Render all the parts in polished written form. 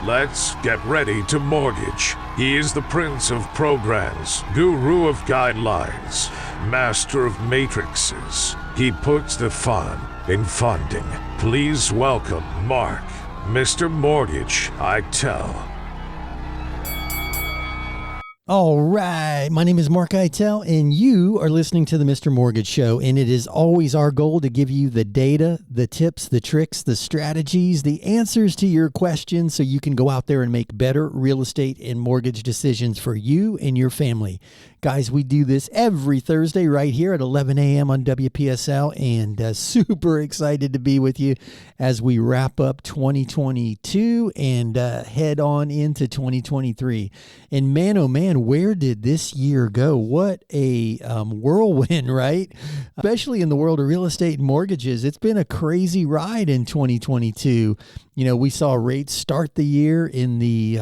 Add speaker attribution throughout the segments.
Speaker 1: Let's get ready to mortgage. He is the prince of programs, guru of guidelines, master of matrices. He puts the fun in funding. Please welcome Mark, Mr. Mortgage, I tell.
Speaker 2: All right. My name is Mark Eitel, and you are listening to the Mr. Mortgage Show. And it is always our goal to give you the data, the tips, the tricks, the strategies, the answers to your questions so you can go out there and make better real estate and mortgage decisions for you and your family. Guys, we do this every Thursday right here at 11 a.m. on WPSL, and super excited to be with you as we wrap up 2022 and head on into 2023. And man, oh man, where did this year go? What a whirlwind, right? Especially in the world of real estate and mortgages. It's been a crazy ride in 2022. You know, we saw rates start the year in the,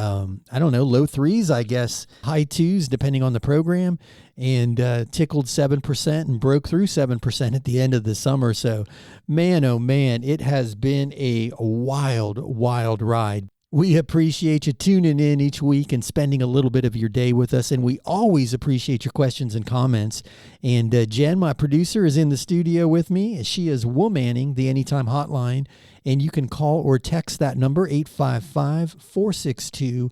Speaker 2: low threes, I guess, high twos, depending on the program, and tickled 7% and broke through 7% at the end of the summer. So, man, oh man, it has been a wild, wild ride. We appreciate you tuning in each week and spending a little bit of your day with us. And we always appreciate your questions and comments. And Jen, my producer, is in the studio with me. She is womanning the Anytime Hotline. And you can call or text that number, 855-462-7292,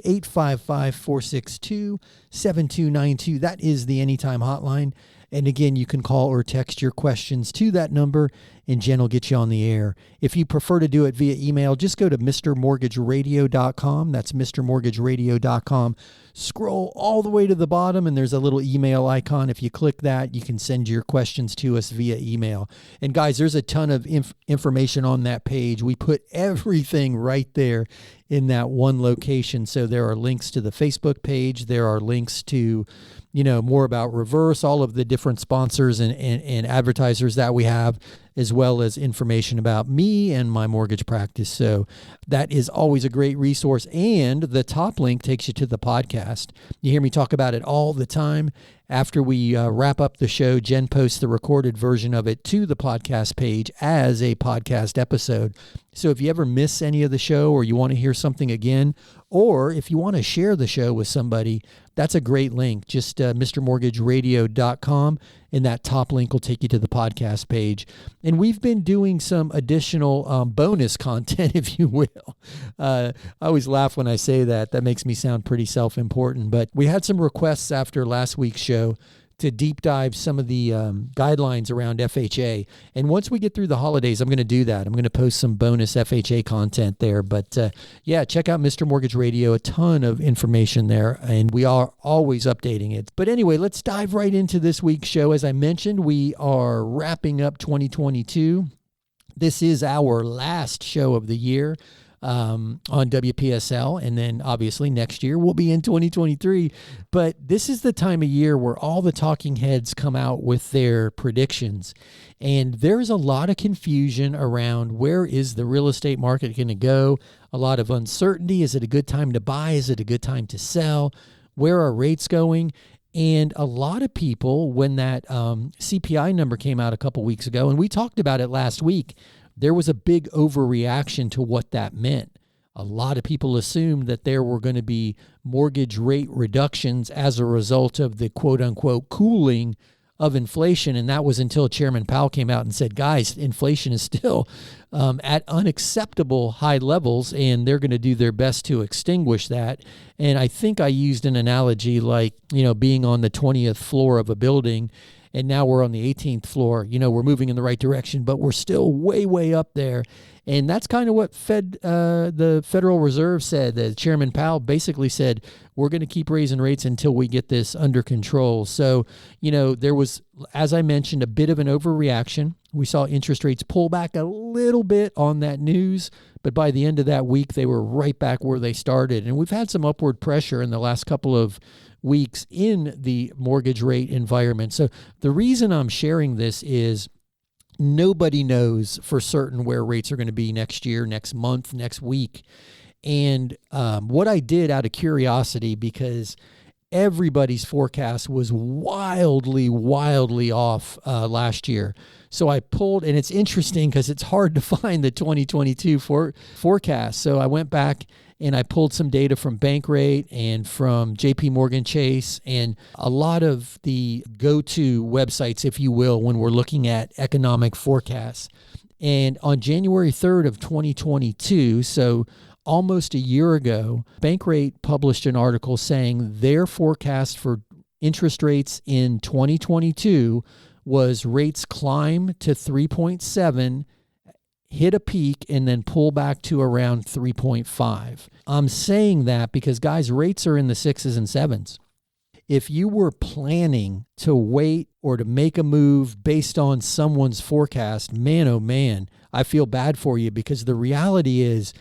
Speaker 2: 855-462-7292. That is the Anytime Hotline. And again, you can call or text your questions to that number, and Jen will get you on the air. If you prefer to do it via email, just go to mrmortgageradio.com. That's mrmortgageradio.com. Scroll all the way to the bottom, and there's a little email icon. If you click that, you can send your questions to us via email. And guys, there's a ton of information on that page. We put everything right there in that one location. So there are links to the Facebook page. There are links to, more about Reverse, all of the different sponsors and advertisers that we have, as well as information about me and my mortgage practice. So that is always a great resource. And the top link takes you to the podcast. You hear me talk about it all the time. After we wrap up the show, Jen posts the recorded version of it to the podcast page as a podcast episode. So if you ever miss any of the show, or you want to hear something again, or if you want to share the show with somebody, that's a great link. Just mrmortgageradio.com, and that top link will take you to the podcast page. And we've been doing some additional bonus content, if you will. I always laugh when I say that. That makes me sound pretty self-important. But we had some requests after last week's show to deep dive some of the guidelines around FHA. And once we get through the holidays, I'm going to do that. I'm going to post some bonus FHA content there. But check out Mr. Mortgage Radio, a ton of information there, and we are always updating it. But anyway, let's dive right into this week's show. As I mentioned, we are wrapping up 2022. This is our last show of the year on WPSL, and then obviously next year we'll be in 2023. But this is the time of year where all the talking heads come out with their predictions, and there's a lot of confusion around where is the real estate market going to go. A lot of uncertainty. Is it a good time to buy? Is it a good time to sell? Where are rates going? And a lot of people, when that CPI number came out a couple weeks ago, and we talked about it last week, there was a big overreaction to what that meant. A lot of people assumed that there were going to be mortgage rate reductions as a result of the quote-unquote cooling of inflation, and that was until Chairman Powell came out and said, guys, inflation is still at unacceptable high levels, and they're going to do their best to extinguish that. And I think I used an analogy like, being on the 20th floor of a building, and now we're on the 18th floor. We're moving in the right direction, but we're still way, way up there. And that's kind of what the Federal Reserve said. That Chairman Powell basically said, we're going to keep raising rates until we get this under control. So, there was, as I mentioned, a bit of an overreaction. We saw interest rates pull back a little bit on that news, but by the end of that week, they were right back where they started. And we've had some upward pressure in the last couple of weeks in the mortgage rate environment. So the reason I'm sharing this is nobody knows for certain where rates are going to be next year, next month, next week. And what I did out of curiosity, because everybody's forecast was wildly off last year. So I pulled, and it's interesting because it's hard to find the 2022 forecast. So I went back and I pulled some data from Bankrate and from JP Morgan Chase and a lot of the go-to websites, if you will, when we're looking at economic forecasts. And on January 3rd of 2022, so almost a year ago, Bankrate published an article saying their forecast for interest rates in 2022 was rates climb to 3.7, hit a peak, and then pull back to around 3.5. I'm saying that because, guys, rates are in the 6s and 7s. If you were planning to wait or to make a move based on someone's forecast, man, oh man, I feel bad for you, because the reality is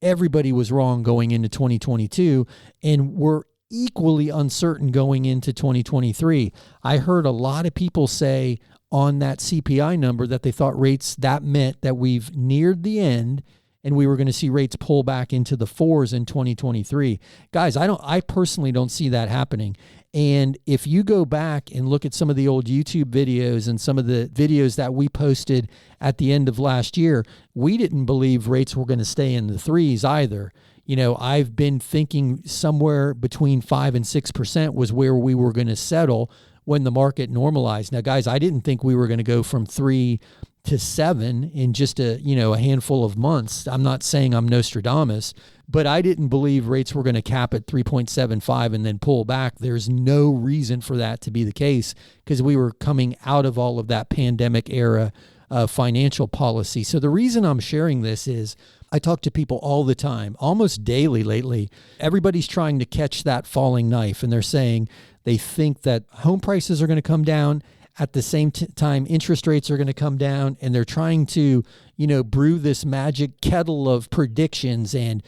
Speaker 2: everybody was wrong going into 2022, and we're equally uncertain going into 2023. I heard a lot of people say on that CPI number that they thought rates, that meant that we've neared the end and we were going to see rates pull back into the 4s in 2023. Guys, I personally don't see that happening. And if you go back and look at some of the old YouTube videos and some of the videos that we posted at the end of last year, we didn't believe rates were going to stay in the 3s either. You know, I've been thinking somewhere between 5 and 6% was where we were going to settle when the market normalized. Now, guys, I didn't think we were going to go from 3 to 7 in just a handful of months. I'm not saying I'm Nostradamus, but I didn't believe rates were going to cap at 3.75 and then pull back. There's no reason for that to be the case, because we were coming out of all of that pandemic era financial policy. So the reason I'm sharing this is I talk to people all the time, almost daily lately. Everybody's trying to catch that falling knife, and they're saying they think that home prices are going to come down. At the same time, interest rates are going to come down, and they're trying to, brew this magic kettle of predictions. And,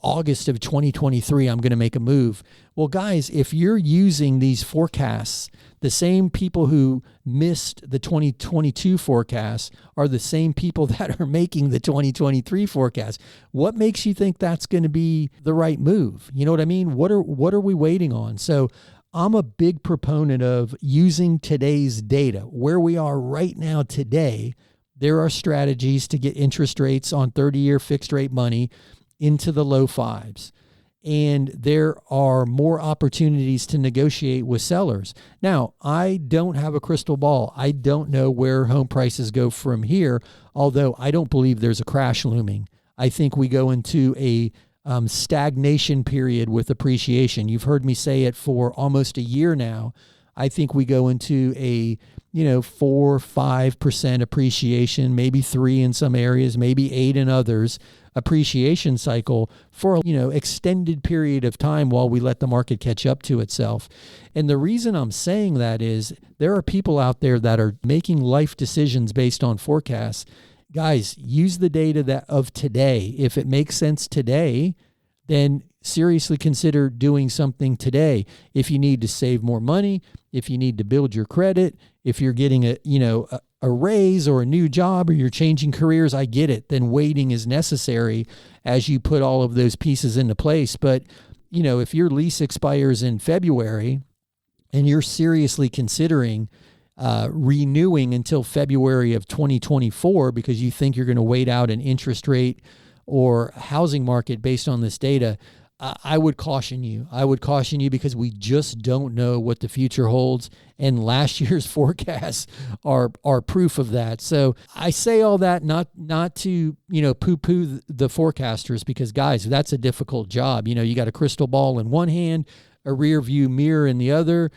Speaker 2: August of 2023, I'm going to make a move. Well, guys, if you're using these forecasts, the same people who missed the 2022 forecast are the same people that are making the 2023 forecast. What makes you think that's going to be the right move? You know what I mean? What are we waiting on? So I'm a big proponent of using today's data. Where we are right now today, there are strategies to get interest rates on 30-year fixed rate money into the low 5s. And there are more opportunities to negotiate with sellers. Now, I don't have a crystal ball. I don't know where home prices go from here, although I don't believe there's a crash looming. I think we go into a stagnation period with appreciation. You've heard me say it for almost a year now. I think we go into a 4-5% appreciation, maybe 3 in some areas, maybe 8 in others, appreciation cycle for extended period of time while we let the market catch up to itself. And the reason I'm saying that is there are people out there that are making life decisions based on forecasts. Guys, use the data of today. If it makes sense today, then seriously consider doing something today. If you need to save more money, if you need to build your credit, if you're getting a raise or a new job, or you're changing careers, I get it. Then waiting is necessary as you put all of those pieces into place. But, if your lease expires in February and you're seriously considering renewing until February of 2024 because you think you're going to wait out an interest rate or housing market based on this data, I would caution you. I would caution you because we just don't know what the future holds, and last year's forecasts are proof of that. So I say all that not to poo-poo the forecasters, because guys, that's a difficult job. You got a crystal ball in one hand, a rear view mirror in the other,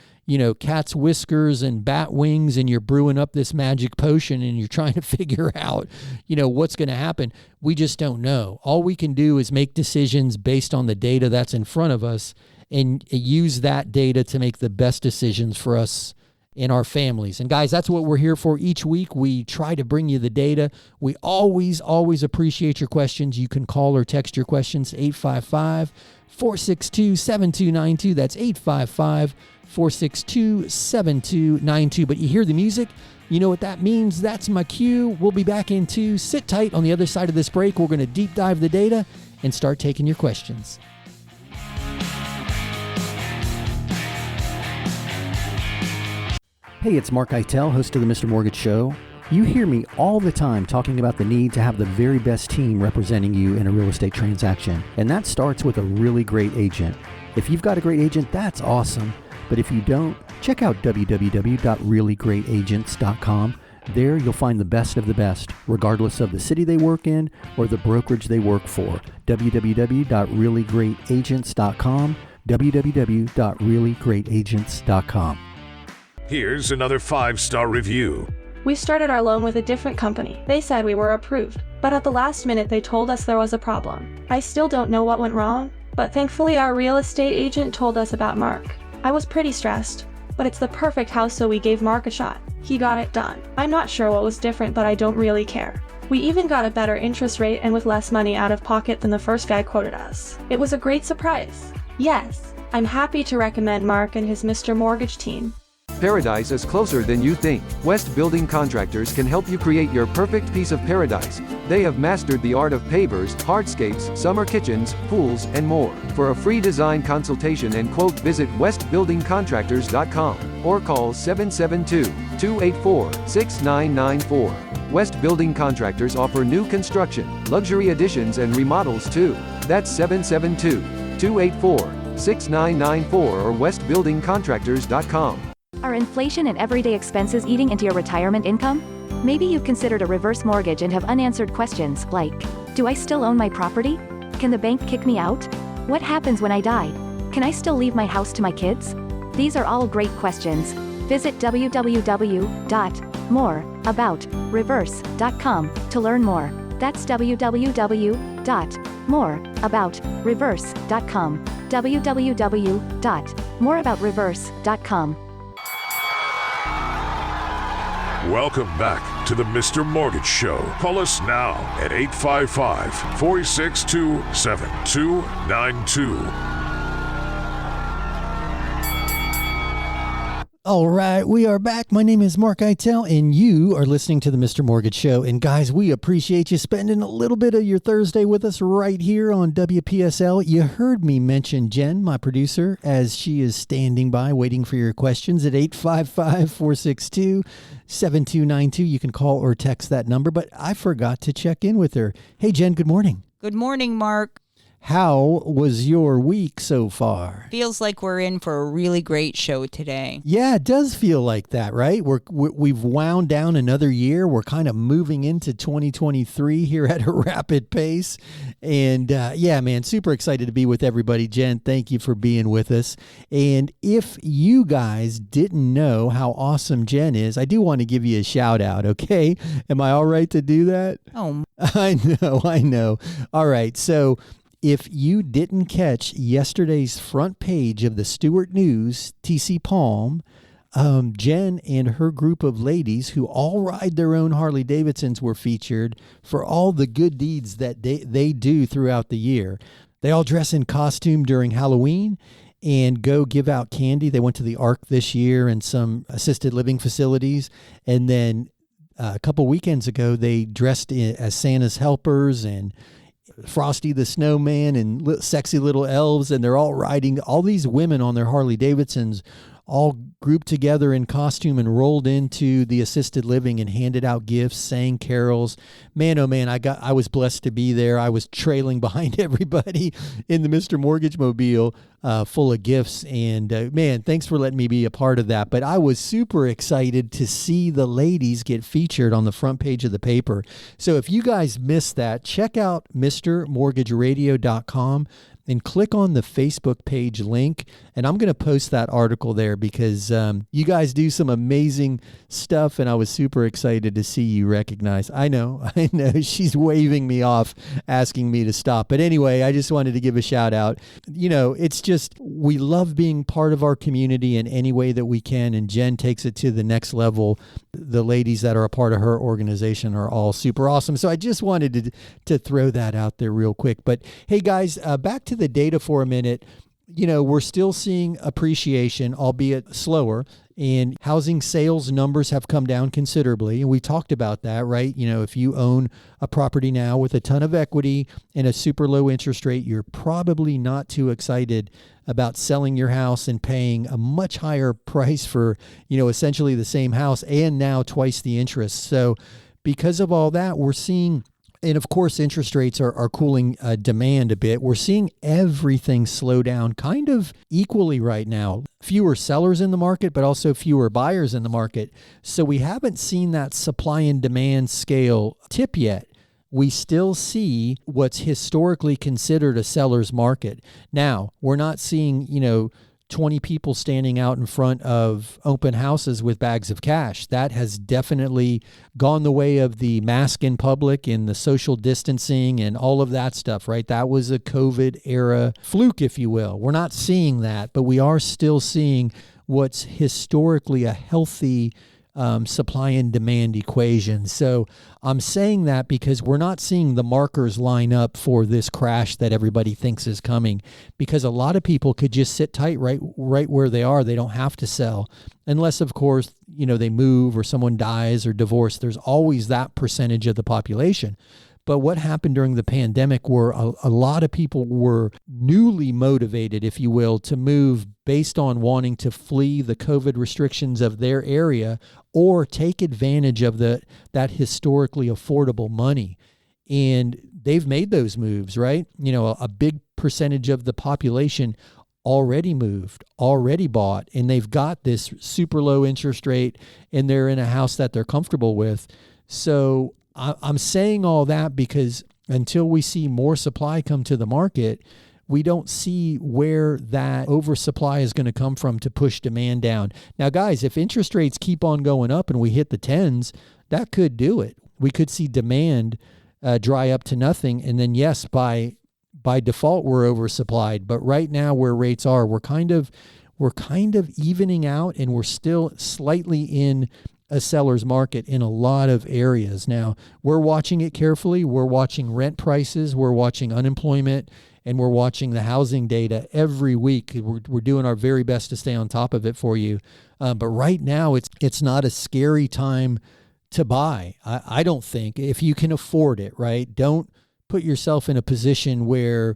Speaker 2: cat's whiskers and bat wings, and you're brewing up this magic potion and you're trying to figure out, what's going to happen. We just don't know. All we can do is make decisions based on the data that's in front of us and use that data to make the best decisions for us and our families. And guys, that's what we're here for each week. We try to bring you the data. We always appreciate your questions. You can call or text your questions, 855-462-7292. That's 855-462-7292. But you hear the music, you know what that means. That's my cue. We'll be back in 2. Sit tight on the other side of this break. We're going to deep dive the data and start taking your questions. Hey, it's Mark Eitel, host of the Mr. Mortgage Show. You hear me all the time talking about the need to have the very best team representing you in a real estate transaction. And that starts with a really great agent. If you've got a great agent, that's awesome. But if you don't, check out www.reallyGreatAgents.com. There you'll find the best of the best, regardless of the city they work in or the brokerage they work for. www.reallyGreatAgents.com. www.reallyGreatAgents.com.
Speaker 1: Here's another 5-star review.
Speaker 3: We started our loan with a different company. They said we were approved, but at the last minute they told us there was a problem. I still don't know what went wrong, but thankfully our real estate agent told us about Mark. I was pretty stressed, but it's the perfect house, so we gave Mark a shot. He got it done. I'm not sure what was different, but I don't really care. We even got a better interest rate and with less money out of pocket than the first guy quoted us. It was a great surprise. Yes, I'm happy to recommend Mark and his Mr. Mortgage team.
Speaker 4: Paradise is closer than you think. West Building Contractors can help you create your perfect piece of paradise. They have mastered the art of pavers, hardscapes, summer kitchens, pools, and more. For a free design consultation and quote, visit westbuildingcontractors.com or call 772-284-6994. West Building Contractors offer new construction, luxury additions, and remodels too. That's 772-284-6994 or westbuildingcontractors.com.
Speaker 5: Are inflation and everyday expenses eating into your retirement income? Maybe you've considered a reverse mortgage and have unanswered questions like, do I still own my property? Can the bank kick me out? What happens when I die? Can I still leave my house to my kids? These are all great questions. Visit www.moreaboutreverse.com to learn more. That's www.moreaboutreverse.com. www.moreaboutreverse.com.
Speaker 1: Welcome back to the Mr. Mortgage Show. Call us now at 855-462-7292.
Speaker 2: All right, we are back. My name is Mark Eitel, and you are listening to the Mr. Mortgage Show. And guys, we appreciate you spending a little bit of your Thursday with us right here on WPSL. You heard me mention Jen, my producer, as she is standing by waiting for your questions at 855-462-7292. You can call or text that number, but I forgot to check in with her. Hey, Jen, good morning.
Speaker 6: Good morning, Mark.
Speaker 2: How was your week so far?
Speaker 6: Feels like we're in for a really great show today.
Speaker 2: Yeah, it does feel like that, right? We've wound down another year. We're kind of moving into 2023 here at a rapid pace. And yeah, man, super excited to be with everybody. Jen, thank you for being with us. And if you guys didn't know how awesome Jen is, I do want to give you a shout out, okay? Am I all right to do that?
Speaker 6: Oh,
Speaker 2: I know. All right, so if you didn't catch yesterday's front page of the Stewart News, TC Palm, Jen and her group of ladies who all ride their own Harley Davidsons were featured for all the good deeds that they do throughout the year. They all dress in costume during Halloween and go give out candy. They went to the Ark this year and some assisted living facilities. And then a couple weekends ago, they dressed as Santa's helpers and Frosty the Snowman and sexy little elves, and they're all riding, all these women on their Harley Davidsons all grouped together in costume and rolled into the assisted living and handed out gifts, sang carols. Man, oh man, I was blessed to be there. I was trailing behind everybody in the Mr. Mortgage Mobile full of gifts. And man, thanks for letting me be a part of that. But I was super excited to see the ladies get featured on the front page of the paper. So if you guys missed that, check out MrMortgageRadio.com and click on the Facebook page link. And I'm going to post that article there because you guys do some amazing stuff, and I was super excited to see you recognized. I know. She's waving me off, asking me to stop. But anyway, I just wanted to give a shout out. You know, it's just, we love being part of our community in any way that we can, and Jen takes it to the next level. The ladies that are a part of her organization are all super awesome. So I just wanted to throw that out there real quick. But hey, guys, back to the data for a minute. we're still seeing appreciation, albeit slower, and housing sales numbers have come down considerably. And we talked about that, right? If you own a property now with a ton of equity and a super low interest rate, you're probably not too excited about selling your house and paying a much higher price for, essentially the same house and now twice the interest. So because of all that, we're seeing, and of course, interest rates are cooling demand a bit. We're seeing everything slow down kind of equally right now. Fewer sellers in the market, but also fewer buyers in the market. So we haven't seen that supply and demand scale tip yet. We still see what's historically considered a seller's market. Now, we're not seeing, 20 people standing out in front of open houses with bags of cash. That has definitely gone the way of the mask in public and the social distancing and all of that stuff, right? That was a COVID era fluke, if you will. We're not seeing that, but we are still seeing what's historically a healthy supply and demand equation. So I'm saying that because we're not seeing the markers line up for this crash that everybody thinks is coming, because a lot of people could just sit tight right where they are. They don't have to sell unless, of course, they move or someone dies or divorce. There's always that percentage of the population. But what happened during the pandemic were a lot of people were newly motivated, if you will, to move based on wanting to flee the COVID restrictions of their area or take advantage of that historically affordable money. And they've made those moves, right? A big percentage of the population already moved, already bought, and they've got this super low interest rate and they're in a house that they're comfortable with. So I'm saying all that because until we see more supply come to the market, we don't see where that oversupply is going to come from to push demand down. Now, guys, if interest rates keep on going up and we hit the 10s, that could do it. We could see demand dry up to nothing. And then, yes, by default, we're oversupplied. But right now where rates are, we're kind of evening out, and we're still slightly in a seller's market in a lot of areas. Now, we're watching it carefully. We're watching rent prices. We're watching unemployment, and we're watching the housing data every week. We're doing our very best to stay on top of it for you. But right now, it's not a scary time to buy. I don't think, if you can afford it, right? Don't put yourself in a position where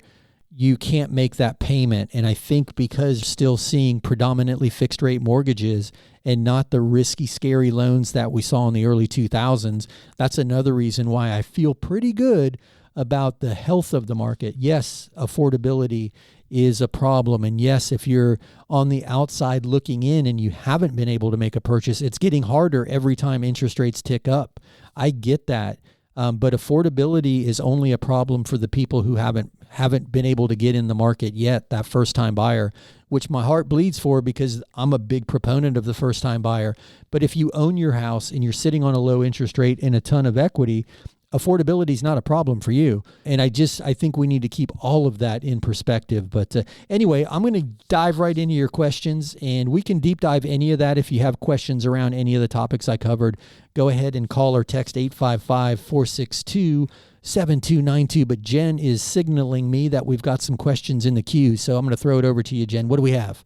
Speaker 2: you can't make that payment. And I think because you're still seeing predominantly fixed rate mortgages and not the risky, scary loans that we saw in the early 2000s, that's another reason why I feel pretty good about the health of the market. Yes, affordability is a problem. And yes, if you're on the outside looking in and you haven't been able to make a purchase, it's getting harder every time interest rates tick up. I get that. But affordability is only a problem for the people who haven't been able to get in the market yet, that first-time buyer, which my heart bleeds for because I'm a big proponent of the first-time buyer. But if you own your house and you're sitting on a low interest rate and a ton of equity, affordability is not a problem for you. And I think we need to keep all of that in perspective. But anyway, I'm going to dive right into your questions, and we can deep dive any of that. If you have questions around any of the topics I covered, go ahead and call or text 855-462-7292. But Jen is signaling me that we've got some questions in the queue. So I'm going to throw it over to you, Jen. What do we have?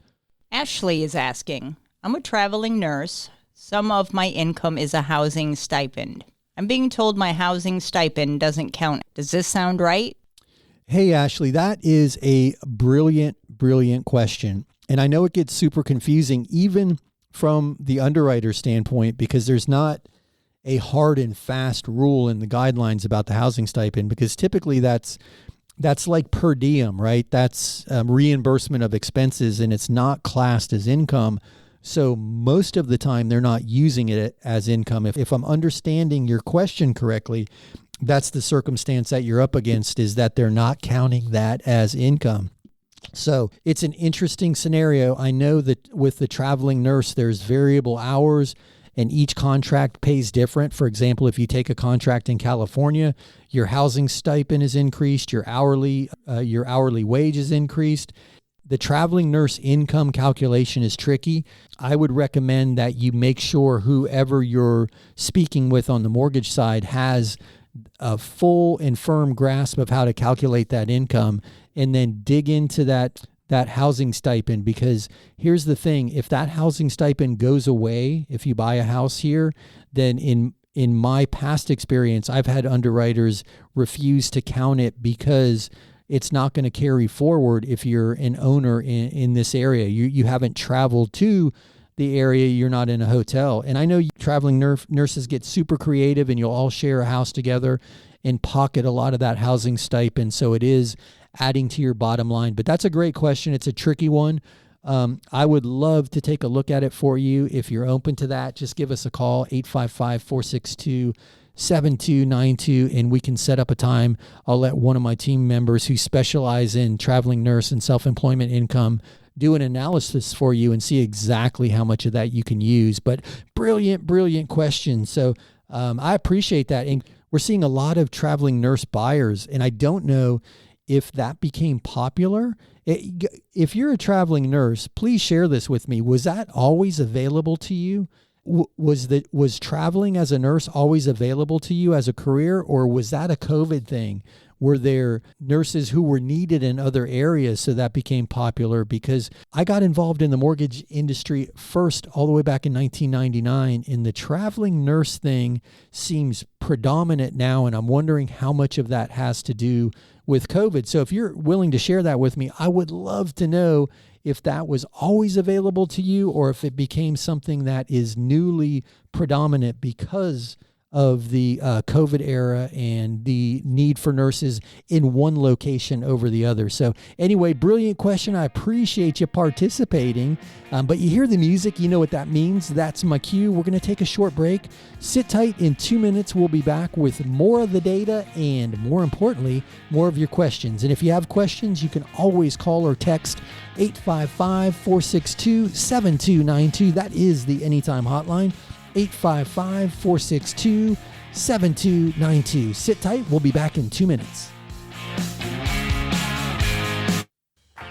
Speaker 6: Ashley is asking, I'm a traveling nurse. Some of my income is a housing stipend. I'm being told my housing stipend doesn't count. Does this sound right?
Speaker 2: Hey, Ashley, that is a brilliant, brilliant question. And I know it gets super confusing, even from the underwriter standpoint, because there's not a hard and fast rule in the guidelines about the housing stipend, because typically that's like per diem, right? That's reimbursement of expenses, and it's not classed as income. So most of the time they're not using it as income. If I'm understanding your question correctly, that's the circumstance that you're up against, is that they're not counting that as income. So it's an interesting scenario. I know that with the traveling nurse, there's variable hours and each contract pays different. For example, if you take a contract in California, your housing stipend is increased, your hourly wage is increased. The traveling nurse income calculation is tricky. I would recommend that you make sure whoever you're speaking with on the mortgage side has a full and firm grasp of how to calculate that income, and then dig into that that housing stipend, because here's the thing. If that housing stipend goes away, if you buy a house here, then in my past experience, I've had underwriters refuse to count it because it's not going to carry forward if you're an owner in this area. You haven't traveled to the area, you're not in a hotel. And I know traveling nurses get super creative, and you'll all share a house together and pocket a lot of that housing stipend. So it is adding to your bottom line. But that's a great question. It's a tricky one. I would love to take a look at it for you. If you're open to that, just give us a call, 855-462-7292, and we can set up a time. I'll let one of my team members who specialize in traveling nurse and self-employment income do an analysis for you and see exactly how much of that you can use. But brilliant question. So I appreciate that. And we're seeing a lot of traveling nurse buyers, and I don't know if that became popular. If you're a traveling nurse, please share this with me. Was that always available to you? Was traveling as a nurse always available to you as a career, or was that a COVID thing? Were there nurses who were needed in other areas so that became popular? Because I got involved in the mortgage industry first all the way back in 1999, and the traveling nurse thing seems predominant now, and I'm wondering how much of that has to do with COVID. So if you're willing to share that with me, I would love to know if that was always available to you, or if it became something that is newly predominant because of the COVID era and the need for nurses in one location over the other. So anyway, brilliant question. I appreciate you participating. But you hear the music, you know what that means. That's my cue. We're going to take a short break. Sit tight. In 2 minutes, we'll be back with more of the data and, more importantly, more of your questions. And if you have questions, you can always call or text 855-462-7292. That is the Anytime Hotline. 855-462-7292. Sit tight. We'll be back in 2 minutes.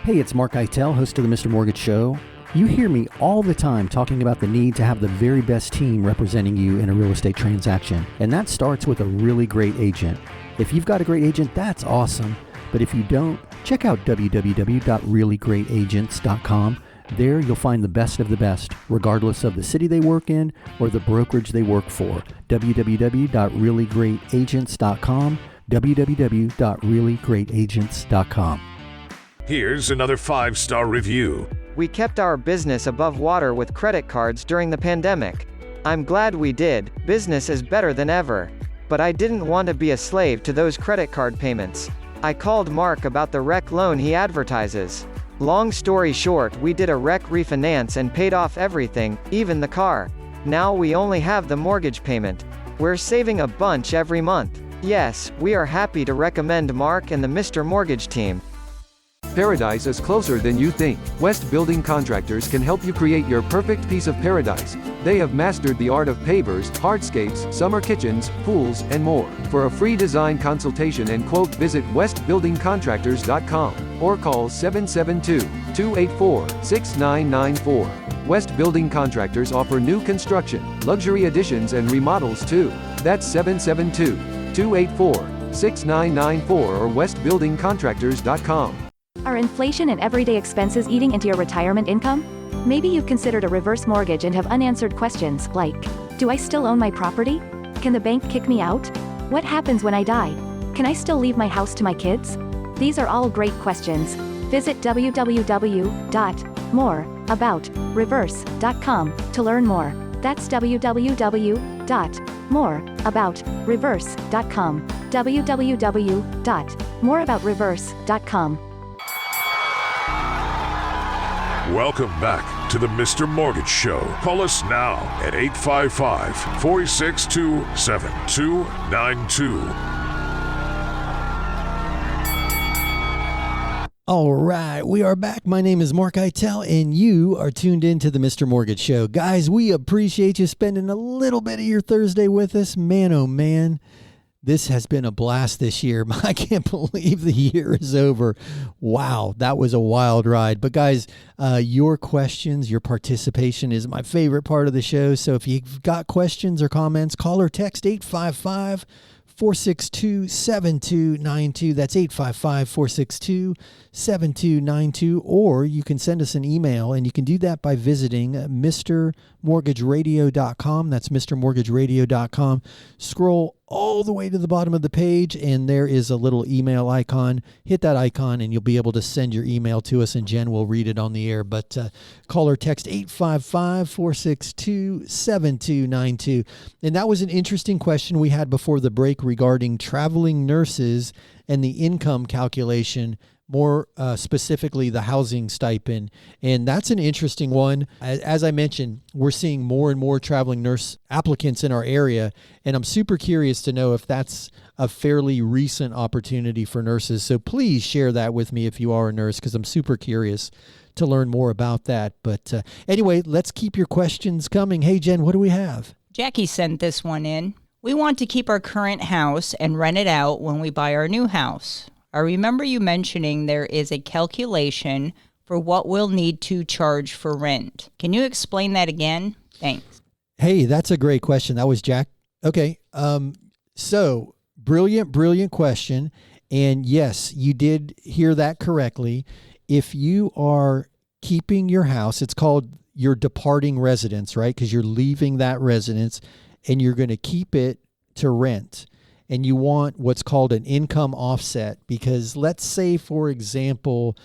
Speaker 2: Hey, it's Mark Eitel, host of the Mr. Mortgage Show. You hear me all the time talking about the need to have the very best team representing you in a real estate transaction. And that starts with a really great agent. If you've got a great agent, that's awesome. But if you don't, check out www.reallyGreatAgents.com. There you'll find the best of the best, regardless of the city they work in or the brokerage they work for. www.reallyGreatAgents.com, www.reallyGreatAgents.com.
Speaker 1: Here's another 5-star review.
Speaker 7: We kept our business above water with credit cards during the pandemic. I'm glad we did. Business is better than ever. But I didn't want to be a slave to those credit card payments. I called Mark about the rec loan he advertises. Long story short, we did a rec refinance and paid off everything, even the car. Now we only have the mortgage payment. We're saving a bunch every month. Yes, we are happy to recommend Mark and the Mr. Mortgage team.
Speaker 4: Paradise is closer than you think. West Building Contractors can help you create your perfect piece of paradise. They have mastered the art of pavers, hardscapes, summer kitchens, pools, and more. For a free design consultation and quote, visit westbuildingcontractors.com or call 772-284-6994. West Building Contractors offer new construction, luxury additions, and remodels too. That's 772-284-6994 or westbuildingcontractors.com.
Speaker 5: Are inflation and everyday expenses eating into your retirement income? Maybe you've considered a reverse mortgage and have unanswered questions like, do I still own my property? Can the bank kick me out? What happens when I die? Can I still leave my house to my kids? These are all great questions. Visit www.moreaboutreverse.com to learn more. That's www.moreaboutreverse.com. www.moreaboutreverse.com.
Speaker 1: Welcome back to the Mr. Mortgage Show. Call us now at 855-462-7292.
Speaker 2: All right, we are back. My name is Mark Eitel, and you are tuned in to the Mr. Mortgage Show. Guys, we appreciate you spending a little bit of your Thursday with us. Man, oh man, this has been a blast this year. I can't believe the year is over. Wow, that was a wild ride. But guys, your questions, your participation is my favorite part of the show. So if you've got questions or comments, call or text 855 855-462-7292. That's 855-462-7292. Or you can send us an email, and you can do that by visiting mrmortgageradio.com. That's mrmortgageradio.com. Scroll all the way to the bottom of the page, and there is a little email icon. Hit that icon, and you'll be able to send your email to us, and Jen will read it on the air. But call or text 855-462-7292. And that was an interesting question we had before the break regarding traveling nurses and the income calculation, more specifically the housing stipend. And that's an interesting one. As I mentioned, we're seeing more and more traveling nurse applicants in our area, and I'm super curious to know if that's a fairly recent opportunity for nurses. So please share that with me if you are a nurse, because I'm super curious to learn more about that. But anyway, let's keep your questions coming. Hey, Jen, what do we have?
Speaker 6: Jackie sent this one in. We want to keep our current house and rent it out when we buy our new house. I remember you mentioning there is a calculation for what we'll need to charge for rent. Can you explain that again? Thanks.
Speaker 2: Hey, that's a great question. That was Jack. Okay. So brilliant question. And yes, you did hear that correctly. If you are keeping your house, it's called your departing residence, right? Because you're leaving that residence and you're going to keep it to rent. And you want what's called an income offset, because let's say, for example,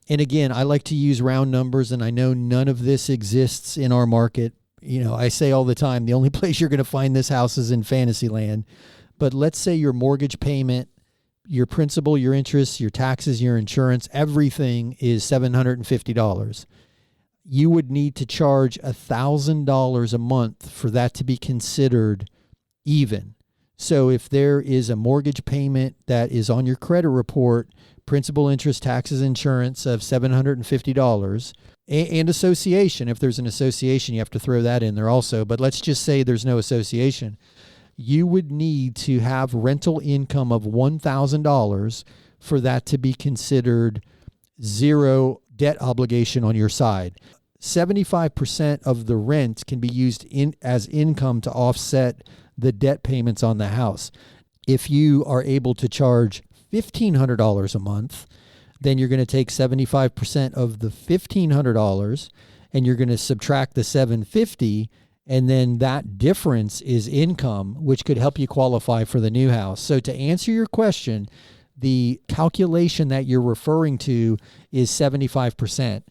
Speaker 2: and again, I like to use round numbers, and I know none of this exists in our market. You know, I say all the time, the only place you're going to find this house is in Fantasyland. But let's say your mortgage payment, your principal, your interest, your taxes, your insurance, everything is $750. You would need to charge $1,000 a month for that to be considered even. So if there is a mortgage payment that is on your credit report, principal, interest, taxes, insurance of $750, and association, if there's an association, you have to throw that in there also. But let's just say there's no association. You would need to have rental income of $1,000 for that to be considered zero debt obligation on your side. 75% of the rent can be used as income to offset the debt payments on the house. If you are able to charge $1,500 a month, then you're going to take 75% of the $1,500 and you're going to subtract the $750, and then that difference is income, which could help you qualify for the new house. So to answer your question, the calculation that you're referring to is 75%.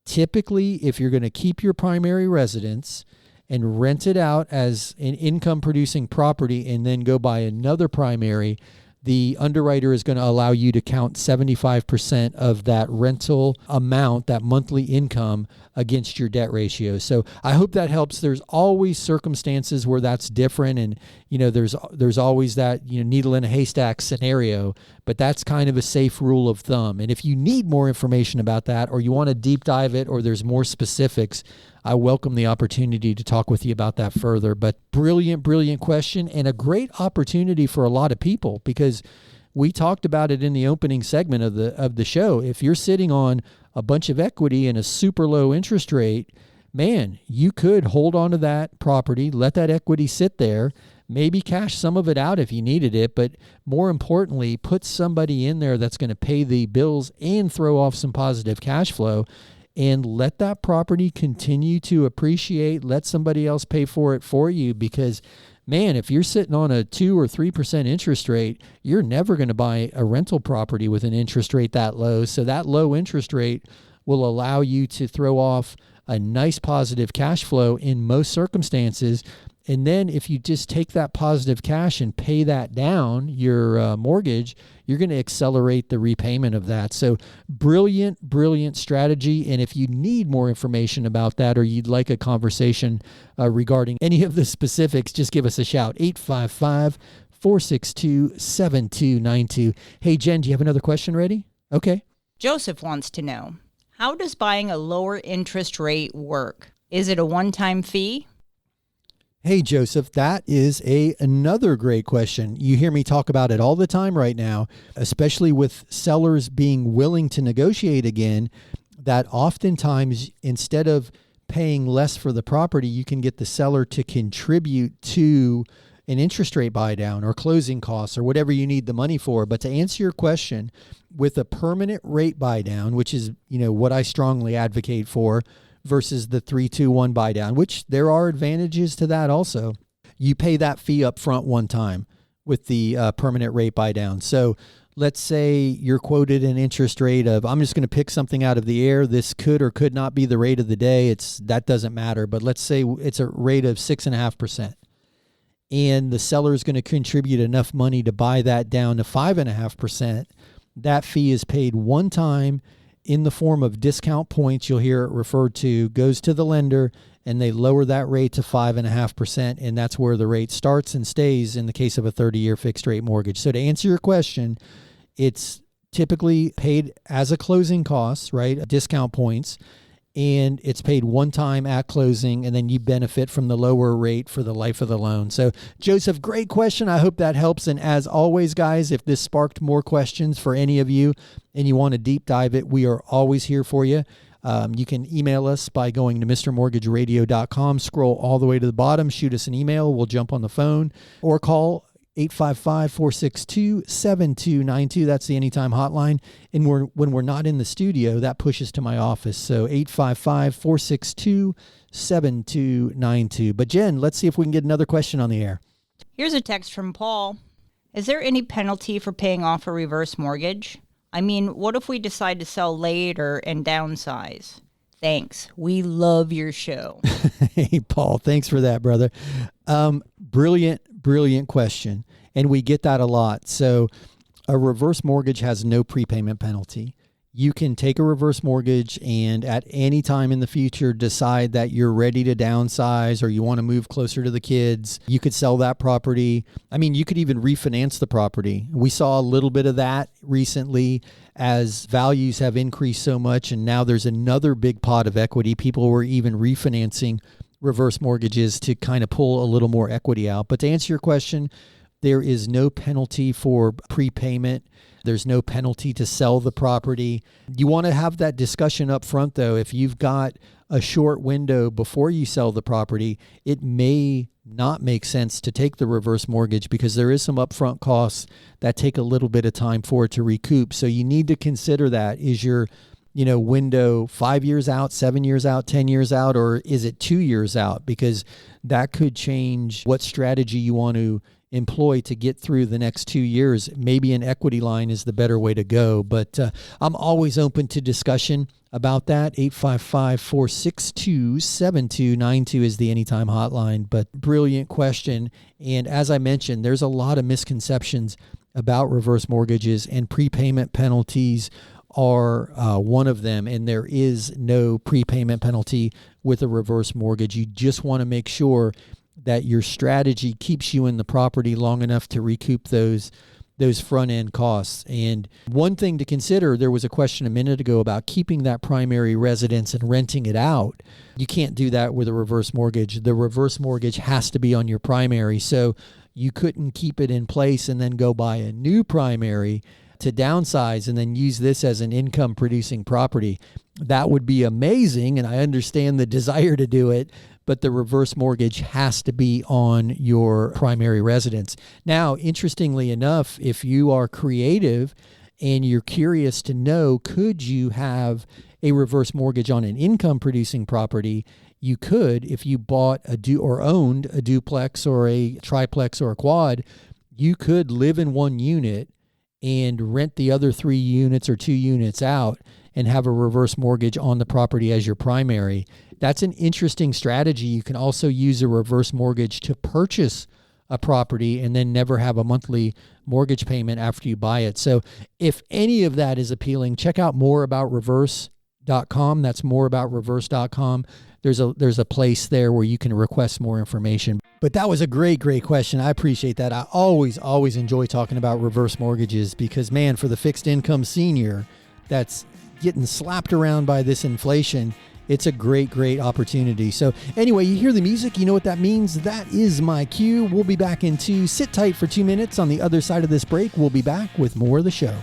Speaker 2: Typically, if you're going to keep your primary residence and rent it out as an income producing property and then go buy another primary, the underwriter is going to allow you to count 75% of that rental amount, that monthly income, against your debt ratio. So I hope that helps. There's always circumstances where that's different, and there's always that needle in a haystack scenario, but that's kind of a safe rule of thumb. And if you need more information about that, or you want to deep dive it, or there's more specifics, I welcome the opportunity to talk with you about that further. But brilliant question, and a great opportunity for a lot of people, because we talked about it in the opening segment of the show. If you're sitting on a bunch of equity and a super low interest rate, man, you could hold on to that property, let that equity sit there, maybe cash some of it out if you needed it, but more importantly, put somebody in there that's going to pay the bills and throw off some positive cash flow, and let that property continue to appreciate. Let somebody else pay for it for you, because man, if you're sitting on a 2 or 3% interest rate, you're never going to buy a rental property with an interest rate that low. So that low interest rate will allow you to throw off a nice positive cash flow in most circumstances. And then if you just take that positive cash and pay that down, your mortgage, you're going to accelerate the repayment of that. So brilliant strategy. And if you need more information about that, or you'd like a conversation regarding any of the specifics, just give us a shout, 855-462-7292. Hey, Jen, do you have another question ready? Okay.
Speaker 6: Joseph wants to know, how does buying a lower interest rate work? Is it a one-time fee?
Speaker 2: Hey, Joseph, that is another great question. You hear me talk about it all the time right now, especially with sellers being willing to negotiate again, that oftentimes instead of paying less for the property, you can get the seller to contribute to an interest rate buy down or closing costs or whatever you need the money for. But to answer your question, with a permanent rate buy down, which is, what I strongly advocate for, versus the 3-2-1 buy down, which there are advantages to that also. You pay that fee up front one time with the permanent rate buy down. So let's say you're quoted an interest rate of, I'm just going to pick something out of the air. This could or could not be the rate of the day. That doesn't matter. But let's say it's a rate of 6.5%. And the seller is going to contribute enough money to buy that down to 5.5%. That fee is paid one time in the form of discount points. You'll hear it referred to, goes to the lender, and they lower that rate to 5.5%. And that's where the rate starts and stays in the case of a 30-year fixed rate mortgage. So to answer your question, it's typically paid as a closing cost, right? Discount points. And it's paid one time at closing, and then you benefit from the lower rate for the life of the loan. So, Joseph, great question. I hope that helps. And as always, guys, if this sparked more questions for any of you and you want to deep dive it, we are always here for you. You can email us by going to mrmortgageradio.com, scroll all the way to the bottom, shoot us an email. We'll jump on the phone, or call 855-462-7292. That's the Anytime hotline. And when we're not in the studio, that pushes to my office. So 855-462-7292. But Jen, let's see if we can get another question on the air.
Speaker 6: Here's a text from Paul. Is there any penalty for paying off a reverse mortgage? I mean, what if we decide to sell later and downsize? Thanks. We love your show.
Speaker 2: Hey, Paul, thanks for that, brother. Brilliant question. And we get that a lot. So a reverse mortgage has no prepayment penalty. You can take a reverse mortgage and at any time in the future decide that you're ready to downsize or you want to move closer to the kids. You could sell that property. I mean, you could even refinance the property. We saw a little bit of that recently as values have increased so much, and now there's another big pot of equity. People were even refinancing reverse mortgages to kind of pull a little more equity out. But to answer your question, there is no penalty for prepayment. There's no penalty to sell the property. You want to have that discussion up front, though. If you've got a short window before you sell the property, it may not make sense to take the reverse mortgage because there is some upfront costs that take a little bit of time for it to recoup. So you need to consider that. Is your window 5 years out, 7 years out, 10 years out, or is it 2 years out? Because that could change what strategy you want to employ to get through the next 2 years. Maybe an equity line is the better way to go, but I'm always open to discussion about that. 855-462-7292 is the Anytime hotline, but brilliant question. And as I mentioned, there's a lot of misconceptions about reverse mortgages, and prepayment penalties are one of them. And there is no prepayment penalty with a reverse mortgage. You just want to make sure that your strategy keeps you in the property long enough to recoup those front end costs. And one thing to consider, there was a question a minute ago about keeping that primary residence and renting it out. You can't do that with a reverse mortgage. The reverse mortgage has to be on your primary. So you couldn't keep it in place and then go buy a new primary to downsize and then use this as an income producing property. That would be amazing. And I understand the desire to do it, but the reverse mortgage has to be on your primary residence. Now, interestingly enough, if you are creative and you're curious to know, could you have a reverse mortgage on an income producing property? You could. If you bought or owned a duplex or a triplex or a quad, you could live in one unit and rent the other 3 units or 2 units out and have a reverse mortgage on the property as your primary. That's an interesting strategy. You can also use a reverse mortgage to purchase a property and then never have a monthly mortgage payment after you buy it. So if any of that is appealing, check out moreaboutreverse.com. That's moreaboutreverse.com. There's a place there where you can request more information. But that was a great question. I appreciate that. I always enjoy talking about reverse mortgages because, man, for the fixed income senior that's getting slapped around by this inflation, it's a great opportunity. So anyway, you hear the music, you know what that means. That is my cue. We'll be back in 2. Sit tight for 2 minutes. On the other side of this break, we'll be back with more of the show.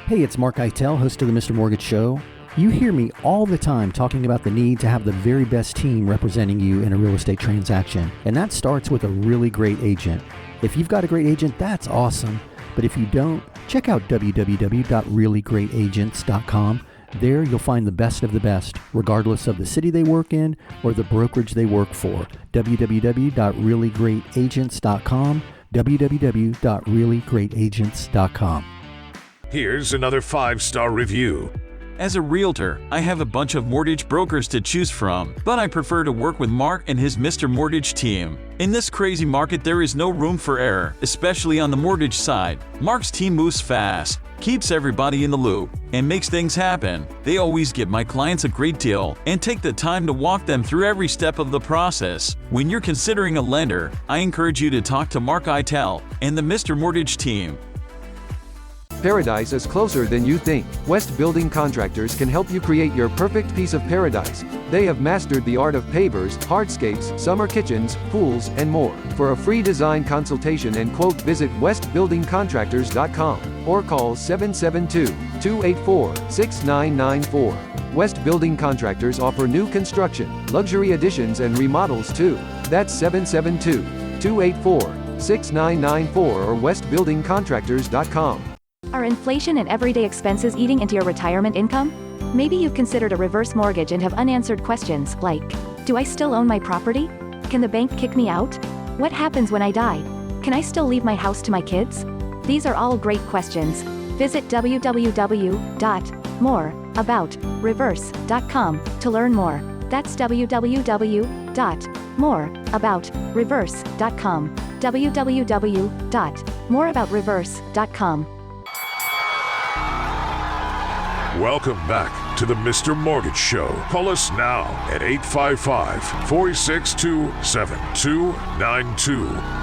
Speaker 2: Hey, it's Mark Eitel, host of the Mr. Mortgage Show. You hear me all the time talking about the need to have the very best team representing you in a real estate transaction, and that starts with a really great agent. If you've got a great agent, that's awesome, but if you don't, check out www.reallyGreatAgents.com. There you'll find the best of the best, regardless of the city they work in or the brokerage they work for. www.reallyGreatAgents.com, www.reallyGreatAgents.com.
Speaker 1: Here's another 5-star review.
Speaker 8: As a realtor, I have a bunch of mortgage brokers to choose from, but I prefer to work with Mark and his Mr. Mortgage team. In this crazy market, there is no room for error, especially on the mortgage side. Mark's team moves fast, keeps everybody in the loop, and makes things happen. They always give my clients a great deal and take the time to walk them through every step of the process. When you're considering a lender, I encourage you to talk to Mark Eitel and the Mr. Mortgage team.
Speaker 4: Paradise is closer than you think. West Building Contractors can help you create your perfect piece of paradise. They have mastered the art of pavers, hardscapes, summer kitchens, pools, and more. For a free design consultation and quote, visit westbuildingcontractors.com or call 772-284-6994. West Building Contractors offer new construction, luxury additions, and remodels too. That's 772-284-6994 or westbuildingcontractors.com.
Speaker 5: Are inflation and everyday expenses eating into your retirement income? Maybe you've considered a reverse mortgage and have unanswered questions like, do I still own my property? Can the bank kick me out? What happens when I die? Can I still leave my house to my kids? These are all great questions. Visit www.moreaboutreverse.com to learn more. That's www.moreaboutreverse.com. www.moreaboutreverse.com.
Speaker 1: Welcome back to the Mr. Mortgage Show. Call us now at 855-462-7292.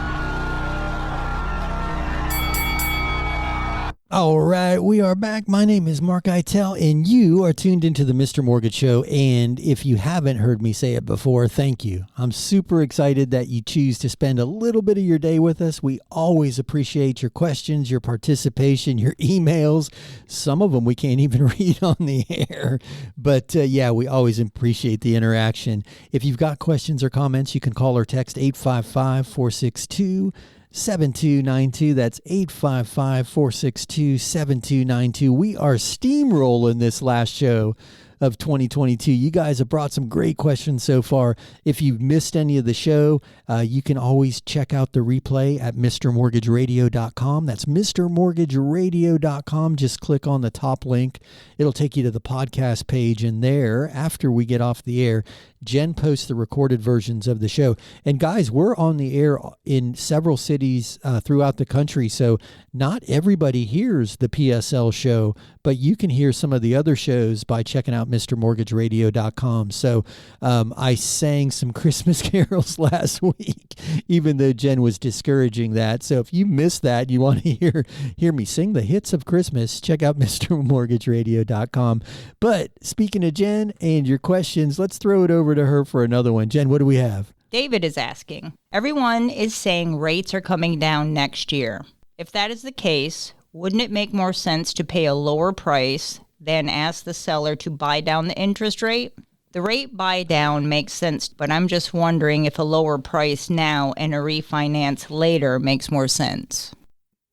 Speaker 2: All right, we are back. My name is Mark Eitel, and you are tuned into the Mr. Mortgage Show. And if you haven't heard me say it before, thank you. I'm super excited that you choose to spend a little bit of your day with us. We always appreciate your questions, your participation, your emails. Some of them we can't even read on the air. But yeah, we always appreciate the interaction. If you've got questions or comments, you can call or text 855-462-7292. That's 855-462-7292. We are steamrolling this last show of 2022. You guys have brought some great questions so far. If you've missed any of the show, you can always check out the replay at MrMortgageRadio.com. That's MrMortgageRadio.com. Just click on the top link. It'll take you to the podcast page, and there, after we get off the air, Jen posts the recorded versions of the show. And guys, we're on the air in several cities throughout the country, so not everybody hears the PSL show, but you can hear some of the other shows by checking out MrMortgageRadio.com. So I sang some Christmas carols last week, even though Jen was discouraging that. So if you missed that, you want to hear me sing the hits of Christmas, check out MrMortgageRadio.com. But speaking of Jen and your questions, let's throw it over to her for another one. Jen, what do we have?
Speaker 6: David is asking, everyone is saying rates are coming down next year. If that is the case, wouldn't it make more sense to pay a lower price than ask the seller to buy down the interest rate? The rate buy down makes sense, but I'm just wondering if a lower price now and a refinance later makes more sense.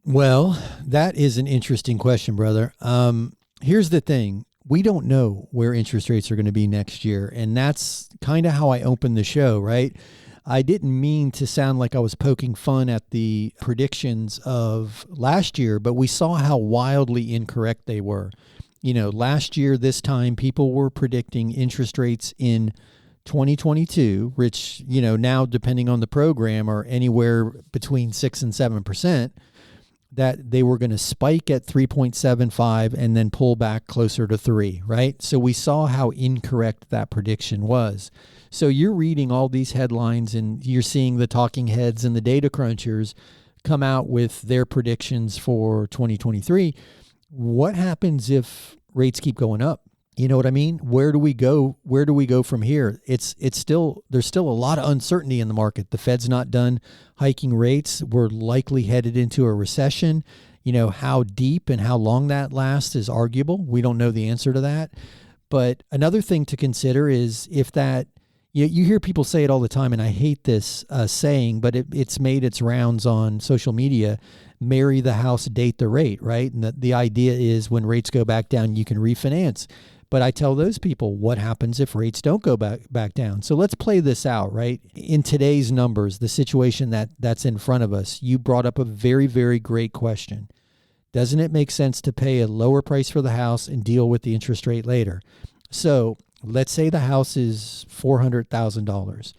Speaker 2: Well, that is an interesting question, brother. Here's the thing. We don't know where interest rates are going to be next year, and that's kind of how I opened the show, right? I didn't mean to sound like I was poking fun at the predictions of last year, but we saw how wildly incorrect they were. You know, last year, this time, people were predicting interest rates in 2022, which, you know, now depending on the program are anywhere between 6 and 7%, that they were going to spike at 3.75 and then pull back closer to 3, right? So we saw how incorrect that prediction was. So you're reading all these headlines and you're seeing the talking heads and the data crunchers come out with their predictions for 2023. What happens if rates keep going up? You know what I mean? Where do we go? Where do we go from here? There's still a lot of uncertainty in the market. The Fed's not done hiking rates. We're likely headed into a recession. You know, how deep and how long that lasts is arguable. We don't know the answer to that. But another thing to consider is if that, you hear people say it all the time, and I hate this saying, but it's made its rounds on social media, marry the house, date the rate, right? And the idea is when rates go back down, you can refinance. But I tell those people, what happens if rates don't go back down? So let's play this out, right? In today's numbers, the situation that's in front of us, you brought up a very, very great question. Doesn't it make sense to pay a lower price for the house and deal with the interest rate later? So let's say the house is $400,000,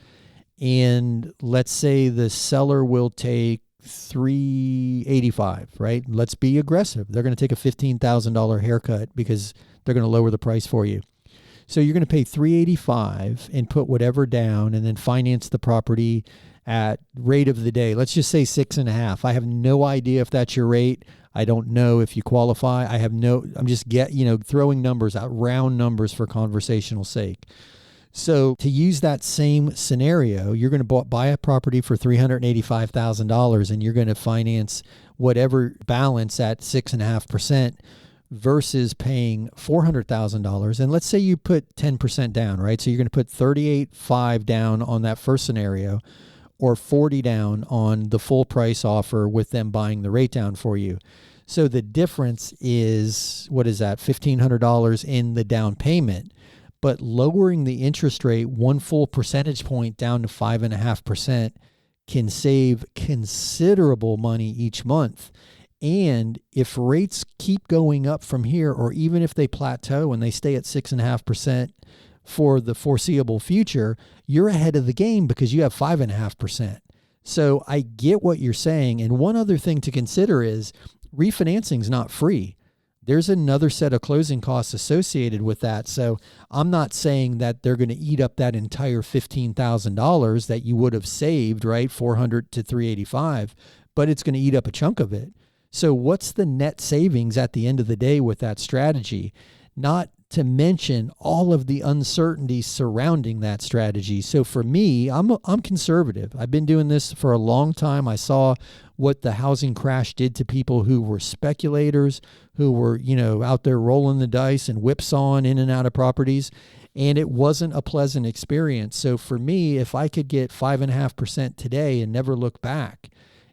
Speaker 2: and let's say the seller will take $385,000, right? Let's be aggressive. They're going to take a $15,000 haircut because they're going to lower the price for you. So you're going to pay $385,000 and put whatever down, and then finance the property at rate of the day. Let's just say 6.5. I have no idea if that's your rate. I don't know if you qualify. I'm just throwing numbers out, round numbers for conversational sake. So to use that same scenario, you're going to buy a property for $385,000, and you're going to finance whatever balance at 6.5% versus paying $400,000. And let's say you put 10% down, right? So you're going to put $38,500 down on that first scenario, or $40,000 down on the full price offer with them buying the rate down for you. So the difference is, what is that? $1,500 in the down payment. But lowering the interest rate 1 full percentage point down to 5.5% can save considerable money each month. And if rates keep going up from here, or even if they plateau and they stay at 6.5% for the foreseeable future, you're ahead of the game because you have 5.5%. So I get what you're saying. And one other thing to consider is refinancing is not free. There's another set of closing costs associated with that. So I'm not saying that they're going to eat up that entire $15,000 that you would have saved, right? $400 to $385, but it's going to eat up a chunk of it. So what's the net savings at the end of the day with that strategy? Not to mention all of the uncertainties surrounding that strategy. So for me, I'm conservative. I've been doing this for a long time. I saw what the housing crash did to people who were speculators, who were, out there rolling the dice and whipsawing in and out of properties. And it wasn't a pleasant experience. So for me, if I could get 5.5% today and never look back,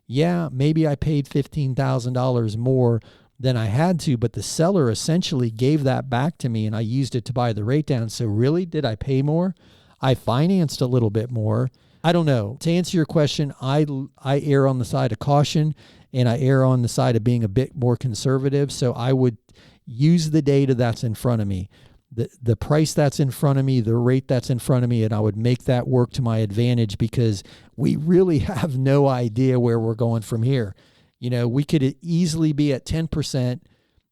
Speaker 2: yeah, maybe I paid $15,000 more than I had to, but the seller essentially gave that back to me and I used it to buy the rate down. So really, did I pay more? I financed a little bit more. I don't know. To answer your question, I err on the side of caution, and I err on the side of being a bit more conservative. So I would use the data that's in front of me, the price that's in front of me, the rate that's in front of me, and I would make that work to my advantage because we really have no idea where we're going from here. We could easily be at 10%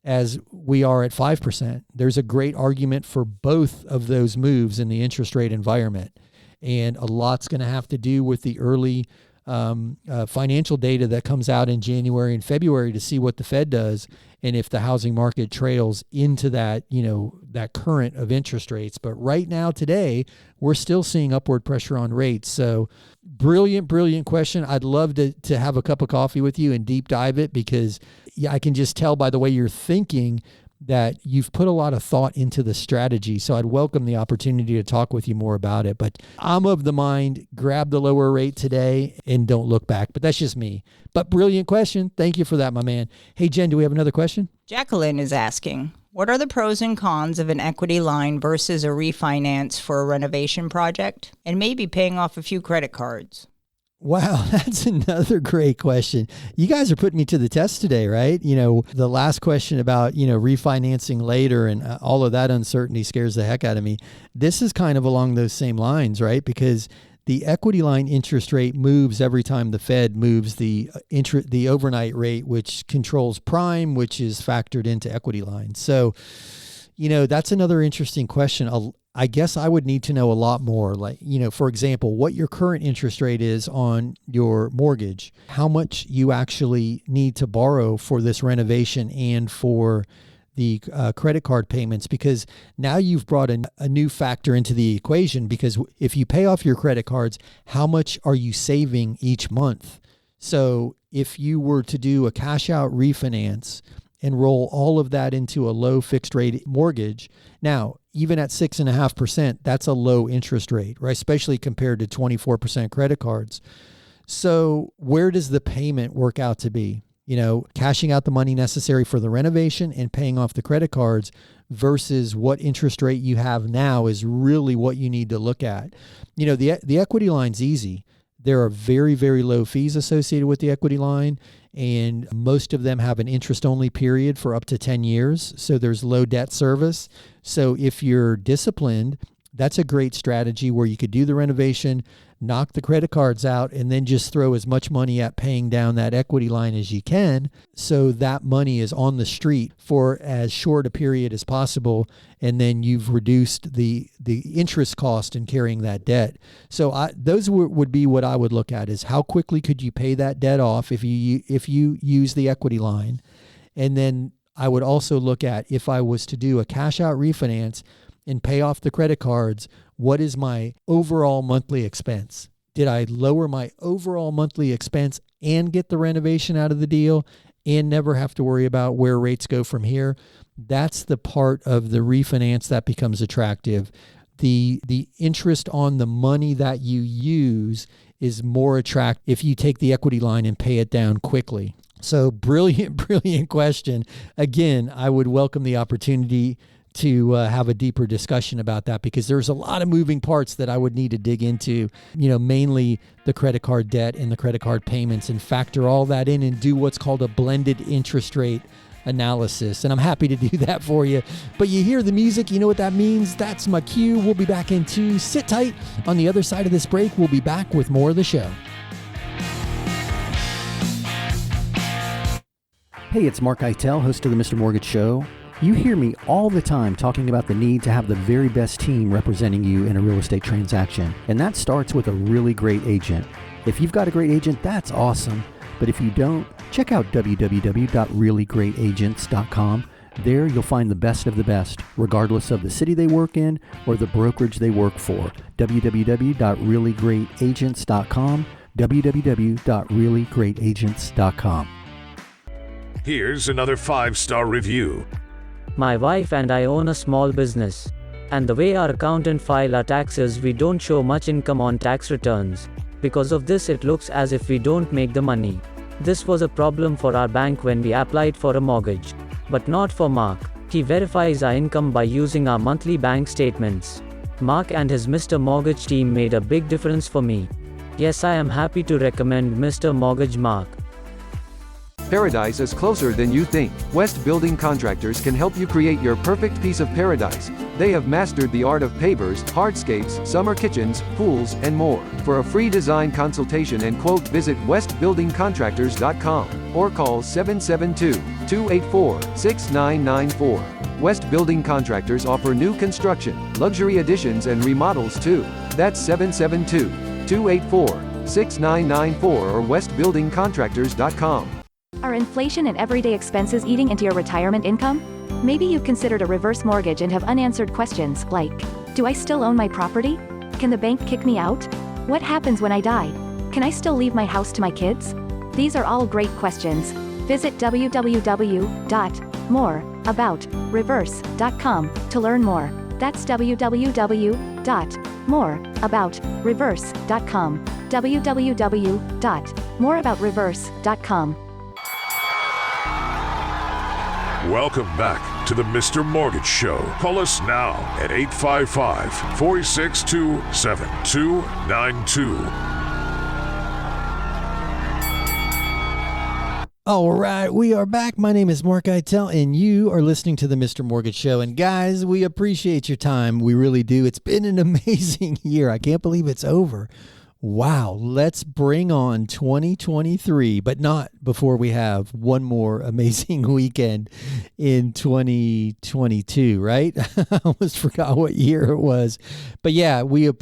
Speaker 2: as we are at 5%. There's a great argument for both of those moves in the interest rate environment. And a lot's going to have to do with the early financial data that comes out in January and February to see what the Fed does and if the housing market trails into that, that current of interest rates. But right now, today, we're still seeing upward pressure on rates. So brilliant question. I'd love to have a cup of coffee with you and deep dive it because I can just tell by the way you're thinking that you've put a lot of thought into the strategy. So I'd welcome the opportunity to talk with you more about it. But I'm of the mind, grab the lower rate today and don't look back. But that's just me. But brilliant question. Thank you for that, my man. Hey, Jen, do we have another question?
Speaker 6: Jacqueline is asking, what are the pros and cons of an equity line versus a refinance for a renovation project and maybe paying off a few credit cards?
Speaker 2: Wow, that's another great question. You guys are putting me to the test today, right? The last question about, refinancing later and all of that uncertainty scares the heck out of me. This is kind of along those same lines, right? Because the equity line interest rate moves every time the Fed moves the overnight rate, which controls prime, which is factored into equity lines. So, that's another interesting question. I guess I would need to know a lot more, like, for example, what your current interest rate is on your mortgage, how much you actually need to borrow for this renovation and for the credit card payments, because now you've brought a new factor into the equation, because if you pay off your credit cards, how much are you saving each month? So if you were to do a cash out refinance and roll all of that into a low fixed rate mortgage. Now, even at 6.5%, that's a low interest rate, right? Especially compared to 24% credit cards. So where does the payment work out to be? Cashing out the money necessary for the renovation and paying off the credit cards versus what interest rate you have now is really what you need to look at. The equity line's easy. There are very, very low fees associated with the equity line, and most of them have an interest-only period for up to 10 years. So there's low debt service. So if you're disciplined, that's a great strategy where you could do the renovation, knock the credit cards out, and then just throw as much money at paying down that equity line as you can. So that money is on the street for as short a period as possible. And then you've reduced the interest cost in carrying that debt. So those would be what I would look at, is how quickly could you pay that debt off if you use the equity line. And then I would also look at, if I was to do a cash out refinance and pay off the credit cards, what is my overall monthly expense? Did I lower my overall monthly expense and get the renovation out of the deal and never have to worry about where rates go from here? That's the part of the refinance that becomes attractive. The interest on the money that you use is more attractive if you take the equity line and pay it down quickly. So brilliant question. Again, I would welcome the opportunity to have a deeper discussion about that, because there's a lot of moving parts that I would need to dig into, mainly the credit card debt and the credit card payments, and factor all that in and do what's called a blended interest rate analysis. And I'm happy to do that for you. But you hear the music, you know what that means. That's my cue. We'll be back in 2. Sit tight. On the other side of this break, we'll be back with more of the show. Hey, it's Mark Eitel, host of the Mr. Mortgage Show. You hear me all the time talking about the need to have the very best team representing you in a real estate transaction. And that starts with a really great agent. If you've got a great agent, that's awesome. But if you don't, check out www.reallyGreatAgents.com. There you'll find the best of the best, regardless of the city they work in or the brokerage they work for. www.reallyGreatAgents.com. www.reallyGreatAgents.com.
Speaker 1: Here's another 5-star review.
Speaker 9: My wife and I own a small business. And the way our accountant file our taxes, we don't show much income on tax returns. Because of this, it looks as if we don't make the money. This was a problem for our bank when we applied for a mortgage. But not for Mark. He verifies our income by using our monthly bank statements. Mark and his Mr. Mortgage team made a big difference for me. Yes, I am happy to recommend Mr. Mortgage Mark.
Speaker 4: Paradise is closer than you think. West Building Contractors can help you create your perfect piece of paradise. They have mastered the art of pavers, hardscapes, summer kitchens, pools, and more. For a free design consultation and quote, visit westbuildingcontractors.com or call 772-284-6994. West Building Contractors offer new construction, luxury additions, and remodels too. That's 772-284-6994 or westbuildingcontractors.com.
Speaker 5: Are inflation and everyday expenses eating into your retirement income? Maybe you've considered a reverse mortgage and have unanswered questions like, do I still own my property? Can the bank kick me out? What happens when I die? Can I still leave my house to my kids? These are all great questions. Visit www.moreaboutreverse.com to learn more. That's www.moreaboutreverse.com. www.moreaboutreverse.com.
Speaker 1: Welcome back to the Mr. Mortgage Show. Call us now at 855-462-7292.
Speaker 2: All right, we are back. My name is Mark Eitel, and you are listening to the Mr. Mortgage Show. And guys, we appreciate your time. We really do. It's been an amazing year. I can't believe it's over. Wow, let's bring on 2023, but not before we have one more amazing weekend in 2022, right? I almost forgot what year it was. But yeah, we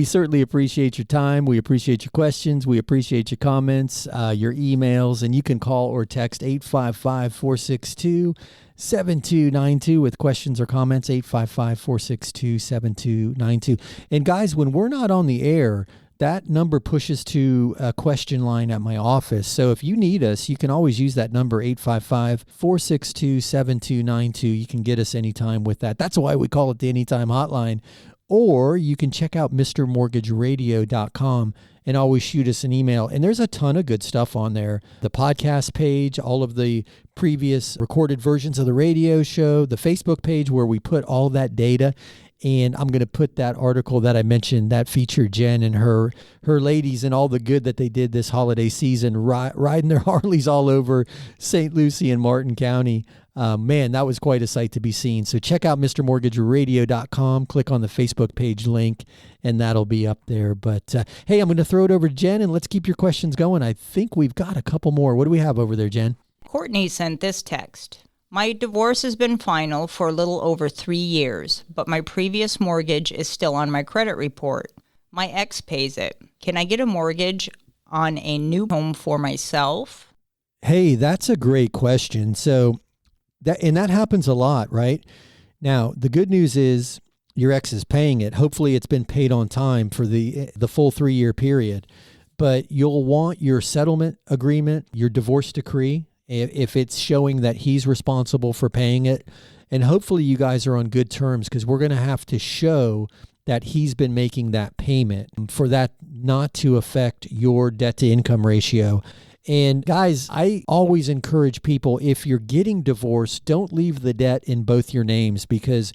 Speaker 2: certainly appreciate your time. We appreciate your questions. We appreciate your comments, your emails, and you can call or text 855-462 7292 with questions or comments, 855-462-7292. And guys, when we're not on the air, that number pushes to a question line at my office. So if you need us, you can always use that number, 855-462-7292. You can get us anytime with that. That's why we call it the Anytime Hotline. Or you can check out MrMortgageRadio.com and always shoot us an email. And there's a ton of good stuff on there. The podcast page, all of the previous recorded versions of the radio show, the Facebook page where we put all that data. And I'm going to put that article that I mentioned that featured Jen and her ladies and all the good that they did this holiday season, riding their Harleys all over St. Lucie and Martin County. Man, that was quite a sight to be seen. So check out MrMortgageRadio.com, click on the Facebook page link, and that'll be up there. But hey, I'm going to throw it over to Jen, and let's keep your questions going. I think we've got a couple more. What do we have over there, Jen?
Speaker 6: Courtney sent this text. My divorce has been final for a little over 3 years, but my previous mortgage is still on my credit report. My ex pays it. Can I get a mortgage on a new home for myself?
Speaker 2: Hey, that's a great question. So that happens a lot, right? Now, the good news is your ex is paying it. Hopefully it's been paid on time for the full 3-year period. But you'll want your settlement agreement, your divorce decree, if it's showing that he's responsible for paying it. And hopefully you guys are on good terms, because we're going to have to show that he's been making that payment for that not to affect your debt to income ratio. And guys, I always encourage people, if you're getting divorced, don't leave the debt in both your names, because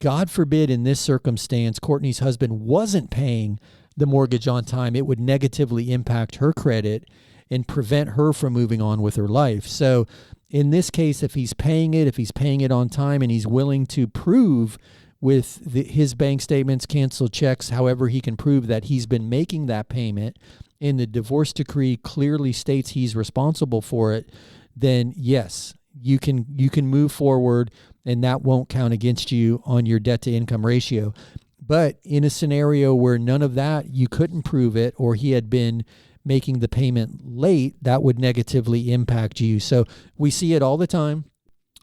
Speaker 2: God forbid in this circumstance, Courtney's husband wasn't paying the mortgage on time. It would negatively impact her credit and prevent her from moving on with her life. So in this case, if he's paying it on time, and he's willing to prove with his bank statements, canceled checks, however he can prove that he's been making that payment, and the divorce decree clearly states he's responsible for it, then yes, you can move forward, and that won't count against you on your debt to income ratio. But in a scenario where none of that, you couldn't prove it, or he had been making the payment late, that would negatively impact you. So we see it all the time.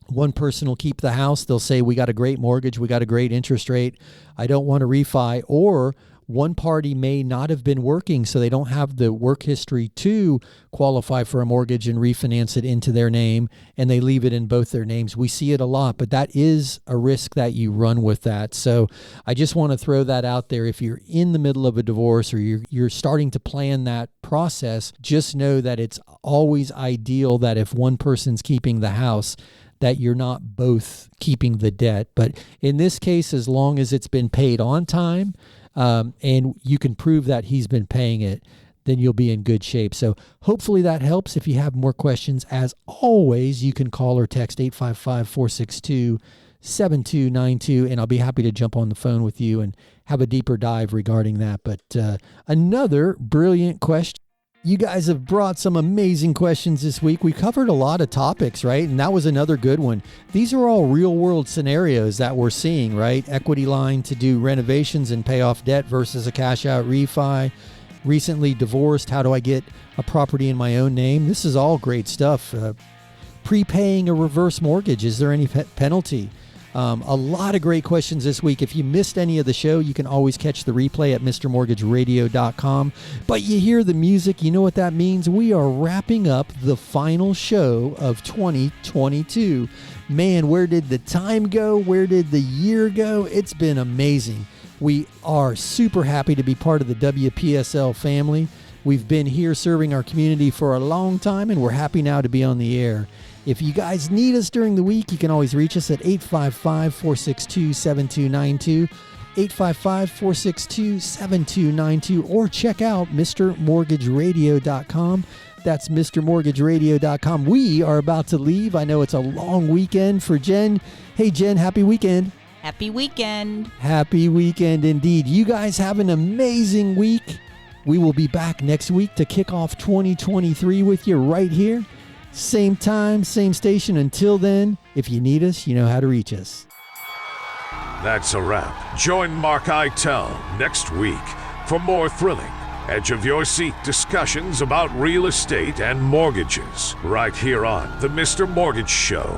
Speaker 2: One person will keep the house. They'll say, we got a great mortgage, we got a great interest rate, I don't want to refi. Or one party may not have been working, so they don't have the work history to qualify for a mortgage and refinance it into their name, and they leave it in both their names. We see it a lot, but that is a risk that you run with that. So I just want to throw that out there. If you're in the middle of a divorce, or you're starting to plan that process, just know that it's always ideal that if one person's keeping the house, that you're not both keeping the debt. But in this case, as long as it's been paid on time, and you can prove that he's been paying it, then you'll be in good shape. So hopefully that helps. If you have more questions, as always, you can call or text 855-462-7292, and I'll be happy to jump on the phone with you and have a deeper dive regarding that. But another brilliant question. You guys have brought some amazing questions this week. We covered a lot of topics, right? And that was another good one. These are all real world scenarios that we're seeing, right? Equity line to do renovations and pay off debt versus a cash out refi. Recently divorced. How do I get a property in my own name? This is all great stuff. Prepaying a reverse mortgage. Is there any penalty? A lot of great questions this week. If you missed any of the show, you can always catch the replay at MrMortgageRadio.com. But you hear the music, you know what that means? We are wrapping up the final show of 2022. Man, where did the time go? Where did the year go? It's been amazing. We are super happy to be part of the WPSL family. We've been here serving our community for a long time, and we're happy now to be on the air. If you guys need us during the week, you can always reach us at 855-462-7292, 855-462-7292, or check out MrMortgageRadio.com. That's MrMortgageRadio.com. We are about to leave. I know it's a long weekend for Jen. Hey, Jen, happy weekend.
Speaker 6: Happy weekend.
Speaker 2: Happy weekend indeed. You guys have an amazing week. We will be back next week to kick off 2023 with you right here. Same time, same station. Until then, if you need us, you know how to reach us.
Speaker 1: That's a wrap. Join Mark Eitel next week for more thrilling, edge-of-your-seat discussions about real estate and mortgages right here on The Mr. Mortgage Show.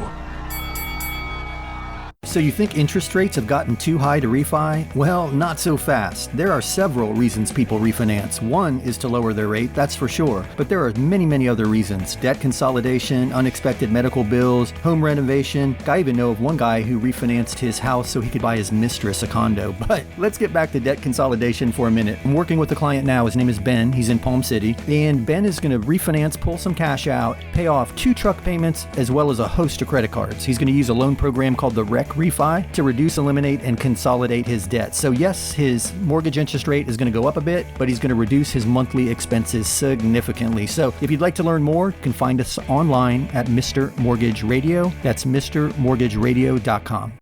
Speaker 2: So you think interest rates have gotten too high to refi? Well, not so fast. There are several reasons people refinance. One is to lower their rate, that's for sure. But there are many other reasons. Debt consolidation, unexpected medical bills, home renovation. I even know of one guy who refinanced his house so he could buy his mistress a condo. But let's get back to debt consolidation for a minute. I'm working with a client now. His name is Ben. He's in Palm City. And Ben is going to refinance, pull some cash out, pay off 2 truck payments, as well as a host of credit cards. He's going to use a loan program called the REC Refi to reduce, eliminate, and consolidate his debt. So yes, his mortgage interest rate is going to go up a bit, but he's going to reduce his monthly expenses significantly. So if you'd like to learn more, you can find us online at Mr. Mortgage Radio. That's MrMortgageRadio.com.